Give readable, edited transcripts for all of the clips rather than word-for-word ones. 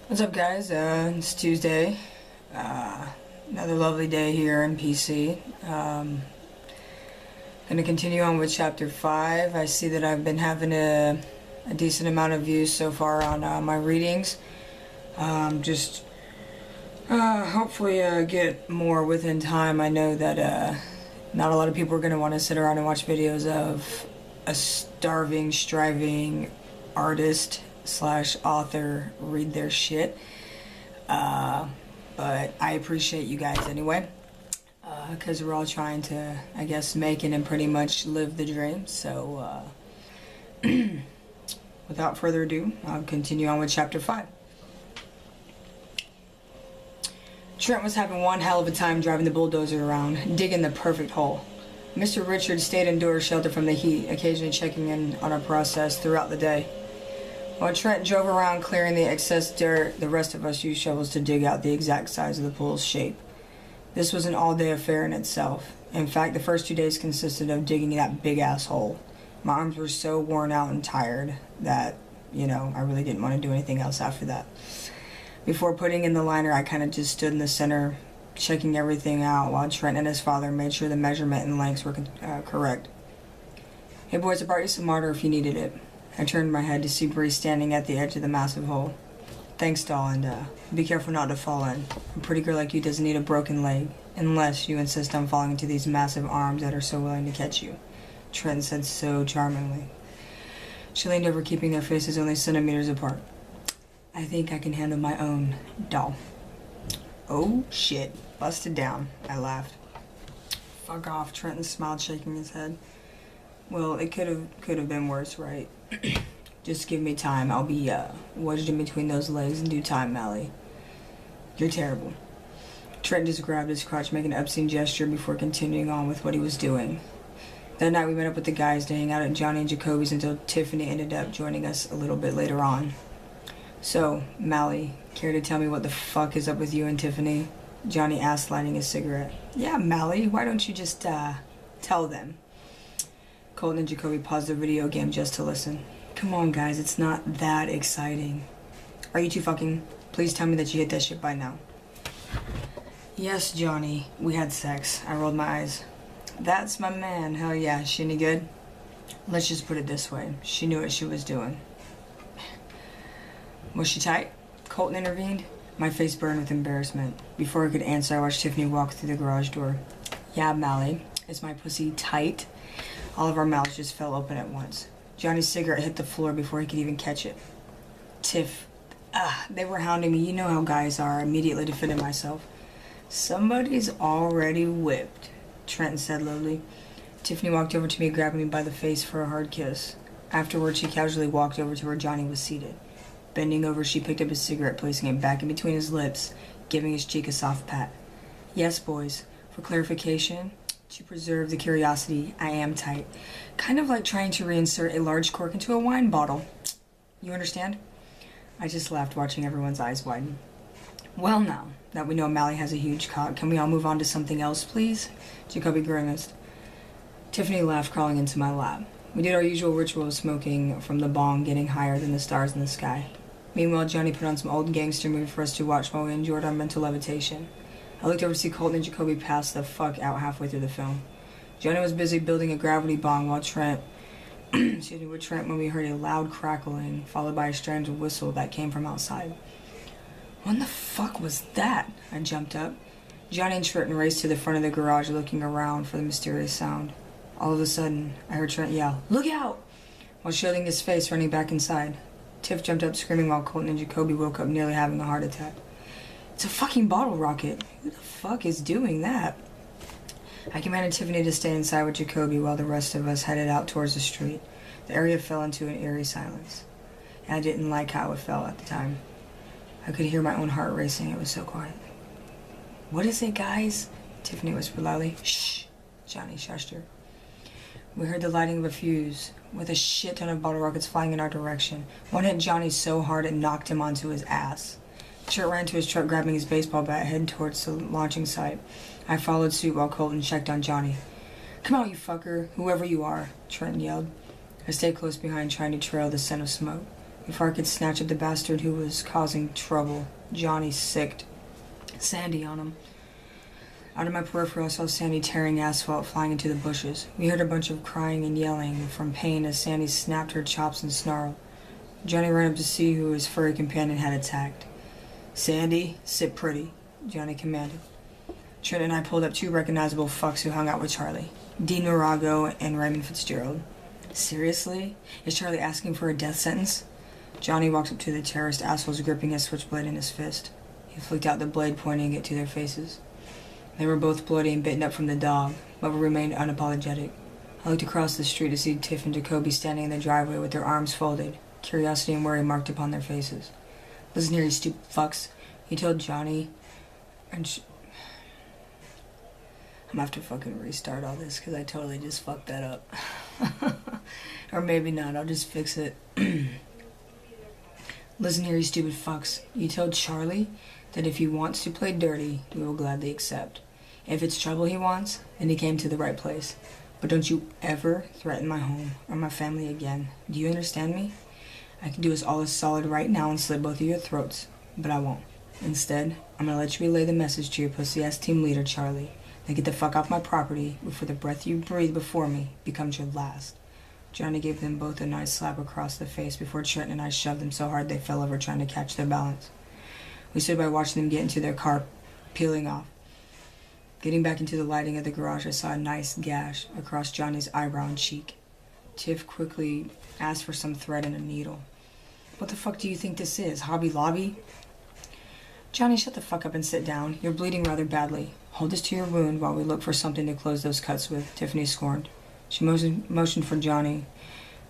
What's up, guys? It's Tuesday. Another lovely day here in PC. Gonna continue on with chapter 5. I see that I've been having a decent amount of views so far on my readings. Hopefully get more within time. I know that not a lot of people are gonna want to sit around and watch videos of a starving, striving artist / author read their shit, but I appreciate you guys anyway, because we're all trying to, I guess, make it and pretty much live the dream. So without further ado, I'll continue on with chapter 5. Trent was having one hell of a time driving the bulldozer around, digging the perfect hole. Mr. Richards stayed indoors, sheltered from the heat, occasionally checking in on our process throughout the day. While Trent drove around clearing the excess dirt, the rest of us used shovels to dig out the exact size of the pool's shape. This was an all-day affair in itself. In fact, the first 2 days consisted of digging that big-ass hole. My arms were so worn out and tired that, I really didn't want to do anything else after that. Before putting in the liner, I kind of just stood in the center, checking everything out, while Trent and his father made sure the measurement and lengths were correct. "Hey boys, I brought you some mortar if you needed it." I turned my head to see Bree standing at the edge of the massive hole. "Thanks, doll, and be careful not to fall in. A pretty girl like you doesn't need a broken leg, unless you insist on falling into these massive arms that are so willing to catch you," Trent said so charmingly. She leaned over, keeping their faces only centimeters apart. "I think I can handle my own, doll." "Oh, shit. Busted down," I laughed. "Fuck off," Trenton smiled, shaking his head. "Well, it could have been worse, right? Just give me time. I'll be wedged in between those legs in due time, Mally." "You're terrible." Trent just grabbed his crotch, making an obscene gesture before continuing on with what he was doing. That night we met up with the guys to hang out at Johnny and Jacoby's until Tiffany ended up joining us a little bit later on. "So, Mally, care to tell me what the fuck is up with you and Tiffany?" Johnny asked, lighting his cigarette. "Yeah, Mally, why don't you just tell them?" Colton and Jacoby paused their video game just to listen. "Come on, guys, it's not that exciting." "Are you two fucking? Please tell me that you hit that shit by now." "Yes, Johnny, we had sex." I rolled my eyes. "That's my man. Hell yeah. She any good?" "Let's just put it this way. She knew what she was doing." "Was she tight?" Colton intervened. My face burned with embarrassment. Before I could answer, I watched Tiffany walk through the garage door. "Yeah, Mally. Is my pussy tight?" All of our mouths just fell open at once. Johnny's cigarette hit the floor before he could even catch it. "Tiff, they were hounding me. You know how guys are." I immediately defended myself. "Somebody's already whipped," Trenton said lowly. Tiffany walked over to me, grabbing me by the face for a hard kiss. Afterwards, she casually walked over to where Johnny was seated. Bending over, she picked up his cigarette, placing it back in between his lips, giving his cheek a soft pat. "Yes, boys. For clarification, to preserve the curiosity, I am tight. Kind of like trying to reinsert a large cork into a wine bottle. You understand?" I just laughed, watching everyone's eyes widen. "Well, now that we know Mally has a huge cock, can we all move on to something else, please?" Jacoby grimaced. Tiffany laughed, crawling into my lap. We did our usual ritual of smoking from the bong, getting higher than the stars in the sky. Meanwhile, Johnny put on some old gangster movie for us to watch while we enjoyed our mental levitation. I looked over to see Colton and Jacoby pass the fuck out halfway through the film. Johnny was busy building a gravity bong while Trent when we heard a loud crackling, followed by a strange whistle that came from outside. "What the fuck was that?" I jumped up. Johnny and Trenton raced to the front of the garage, looking around for the mysterious sound. All of a sudden, I heard Trent yell, "Look out!" while shielding his face, running back inside. Tiff jumped up screaming while Colton and Jacoby woke up nearly having a heart attack. "It's a fucking bottle rocket. Who the fuck is doing that?" I commanded Tiffany to stay inside with Jacoby while the rest of us headed out towards the street. The area fell into an eerie silence, and I didn't like how it felt at the time. I could hear my own heart racing. It was so quiet. "What is it, guys?" Tiffany whispered loudly. "Shh!" Johnny shushed her. We heard the lighting of a fuse, with a shit ton of bottle rockets flying in our direction. One hit Johnny so hard it knocked him onto his ass. Trent ran to his truck, grabbing his baseball bat, heading towards the launching site. I followed suit while Colton checked on Johnny. "Come out, you fucker, whoever you are," Trent yelled. I stayed close behind, trying to trail the scent of smoke. Before I could snatch at the bastard who was causing trouble, Johnny sicked Sandy on him. Out of my peripheral, I saw Sandy tearing asphalt, flying into the bushes. We heard a bunch of crying and yelling from pain as Sandy snapped her chops and snarled. Johnny ran up to see who his furry companion had attacked. "Sandy, sit pretty," Johnny commanded. Trent and I pulled up two recognizable fucks who hung out with Charlie, Dean Morago and Raymond Fitzgerald. "Seriously? Is Charlie asking for a death sentence?" Johnny walked up to the terrorist assholes, gripping a switchblade in his fist. He flicked out the blade, pointing it to their faces. They were both bloody and bitten up from the dog, but remained unapologetic. I looked across the street to see Tiff and Jacoby standing in the driveway with their arms folded, curiosity and worry marked upon their faces. "Listen here, you stupid fucks," he told Johnny, and I'm gonna have to fucking restart all this because I totally just fucked that up. Or maybe not, I'll just fix it. "Listen here, you stupid fucks. You told Charlie that if he wants to play dirty, we will gladly accept. If it's trouble he wants, then he came to the right place. But don't you ever threaten my home or my family again. Do you understand me? I can do us all a solid right now and slit both of your throats, but I won't. Instead, I'm gonna let you relay the message to your pussy-ass team leader, Charlie. Then get the fuck off my property before the breath you breathe before me becomes your last." Johnny gave them both a nice slap across the face before Trenton and I shoved them so hard they fell over trying to catch their balance. We stood by watching them get into their car, peeling off. Getting back into the lighting of the garage, I saw a nice gash across Johnny's eyebrow and cheek. Tiff quickly asked for some thread and a needle. "What the fuck do you think this is, Hobby Lobby?" "Johnny, shut the fuck up and sit down. You're bleeding rather badly. Hold this to your wound while we look for something to close those cuts with," Tiffany scorned. She motioned for Johnny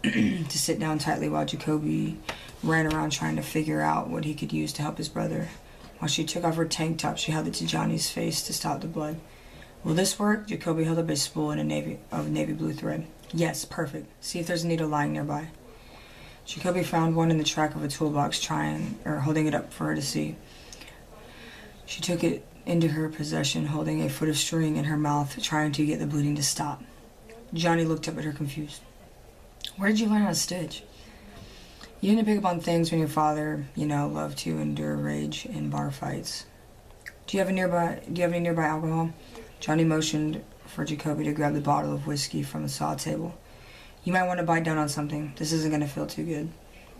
to sit down tightly while Jacoby ran around trying to figure out what he could use to help his brother. While she took off her tank top, she held it to Johnny's face to stop the blood. "Will this work?" Jacoby held up a spool in of navy blue thread. "Yes, perfect. See if there's a needle lying nearby." Jacoby found one in the track of a toolbox, holding it up for her to see. She took it into her possession, holding a foot of string in her mouth, trying to get the bleeding to stop. Johnny looked up at her confused. "Where did you learn how to stitch?" "You didn't pick up on things when your father, loved to endure rage in bar fights. Do you have any nearby alcohol?" Johnny motioned for Jacoby to grab the bottle of whiskey from the saw table. "You might want to bite down on something. This isn't going to feel too good."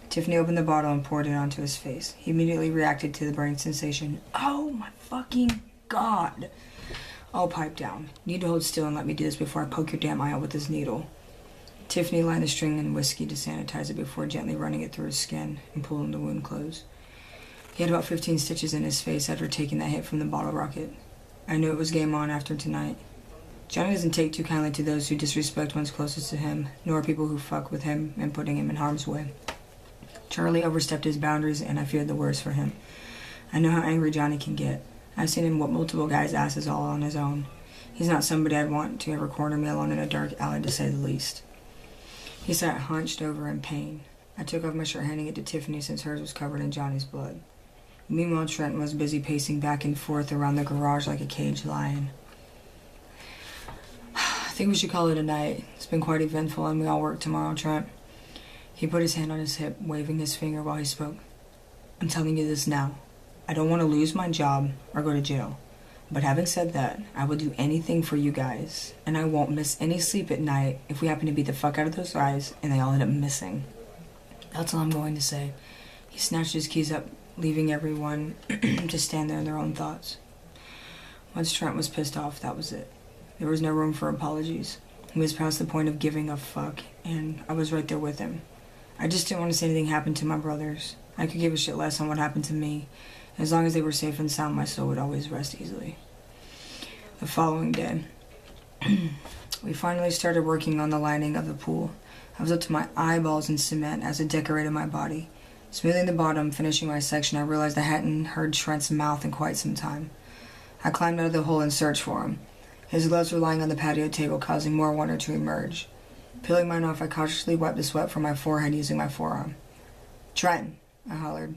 Tiffany opened the bottle and poured it onto his face. He immediately reacted to the burning sensation. "Oh my fucking God!" "Oh, pipe down. You need to hold still and let me do this before I poke your damn eye out with this needle." Tiffany lined the string in whiskey to sanitize it before gently running it through his skin and pulling the wound closed. He had about 15 stitches in his face after taking that hit from the bottle rocket. I knew it was game on after tonight. Johnny doesn't take too kindly to those who disrespect ones closest to him, nor people who fuck with him and putting him in harm's way. Charlie overstepped his boundaries, and I feared the worst for him. I know how angry Johnny can get. I've seen him whoop multiple guys' asses all on his own. He's not somebody I'd want to ever corner me alone in a dark alley, to say the least. He sat hunched over in pain. I took off my shirt, handing it to Tiffany since hers was covered in Johnny's blood. Meanwhile, Trent was busy pacing back and forth around the garage like a caged lion. "I think we should call it a night. It's been quite eventful, and we all work tomorrow, Trent." He put his hand on his hip, waving his finger while he spoke. "I'm telling you this now. I don't want to lose my job or go to jail. But having said that, I will do anything for you guys, and I won't miss any sleep at night if we happen to beat the fuck out of those guys and they all end up missing. That's all I'm going to say." He snatched his keys up, leaving everyone to stand there in their own thoughts. Once Trent was pissed off, that was it. There was no room for apologies. He was past the point of giving a fuck, and I was right there with him. I just didn't want to see anything happen to my brothers. I could give a shit less on what happened to me. As long as they were safe and sound, my soul would always rest easily. The following day, we finally started working on the lining of the pool. I was up to my eyeballs in cement as it decorated my body. Smoothing the bottom, finishing my section, I realized I hadn't heard Trent's mouth in quite some time. I climbed out of the hole and searched for him. His gloves were lying on the patio table, causing more wonder to emerge. Peeling mine off, I cautiously wiped the sweat from my forehead using my forearm. "Trent," I hollered.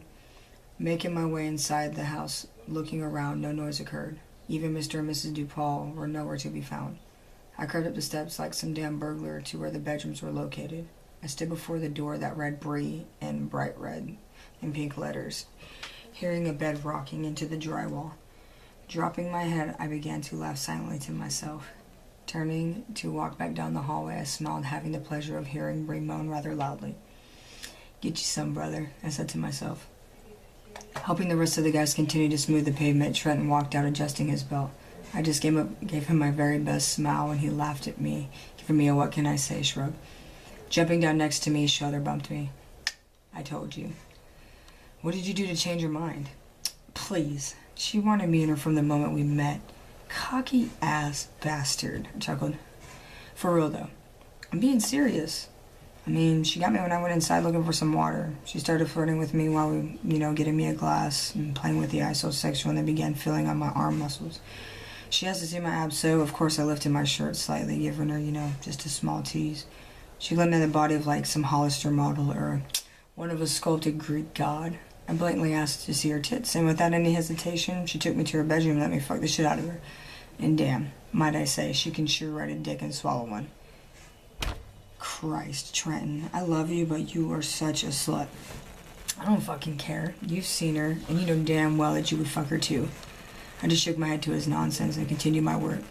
Making my way inside the house, looking around, no noise occurred. Even Mr. and Mrs. DuPaul were nowhere to be found. I crept up the steps like some damn burglar to where the bedrooms were located. I stood before the door that read Bree in bright red and pink letters, hearing a bed rocking into the drywall. Dropping my head, I began to laugh silently to myself. Turning to walk back down the hallway, I smiled, having the pleasure of hearing Bree moan rather loudly. "Get you some, brother," I said to myself. Helping the rest of the guys continue to smooth the pavement, Trenton walked out adjusting his belt. I just gave him my very best smile when he laughed at me, giving me a "what can I say" shrug. Jumping down next to me, he shoulder bumped me. "I told you." "What did you do to change your mind?" "Please. She wanted me in her from the moment we met." "Cocky ass bastard," I chuckled. "For real though. I'm being serious. I mean, she got me when I went inside looking for some water. She started flirting with me while we, getting me a glass and playing with the isosexual, and then began filling on my arm muscles. She has to see my abs, so of course I lifted my shirt slightly, giving her, just a small tease. She looked at the body of like some Hollister model or one of a sculpted Greek god. I blatantly asked to see her tits, and without any hesitation, she took me to her bedroom and let me fuck the shit out of her. And damn, might I say, she can sure ride a dick and swallow one. Christ, Trenton, I love you, but you are such a slut. I don't fucking care. You've seen her, and you know damn well that you would fuck her too. I just shook my head to his nonsense and continued my work.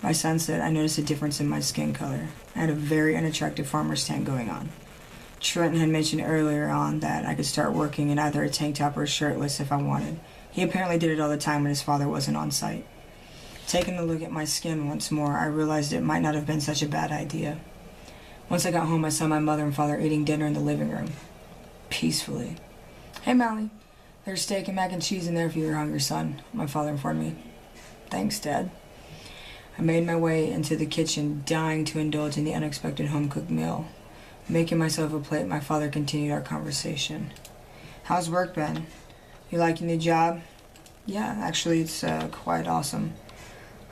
By sunset, I noticed a difference in my skin color. I had a very unattractive farmer's tan going on. Trenton had mentioned earlier on that I could start working in either a tank top or shirtless if I wanted. He apparently did it all the time when his father wasn't on site. Taking a look at my skin once more, I realized it might not have been such a bad idea. Once I got home, I saw my mother and father eating dinner in the living room. Peacefully. "Hey, Mally, there's steak and mac and cheese in there if you're hungry, son," my father informed me. "Thanks, Dad." I made my way into the kitchen, dying to indulge in the unexpected home-cooked meal. Making myself a plate, my father continued our conversation. "How's work been? You like your new job?" "Yeah, actually, it's quite awesome."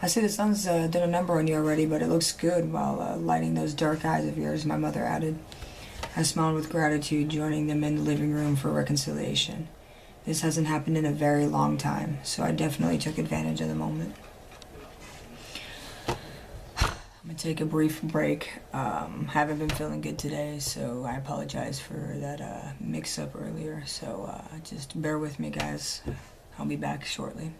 "I see the sun's done a number on you already, but it looks good while lighting those dark eyes of yours," my mother added. I smiled with gratitude, joining them in the living room for reconciliation. This hasn't happened in a very long time, so I definitely took advantage of the moment. I'm gonna take a brief break. Haven't been feeling good today, so I apologize for that mix-up earlier. So just bear with me, guys. I'll be back shortly.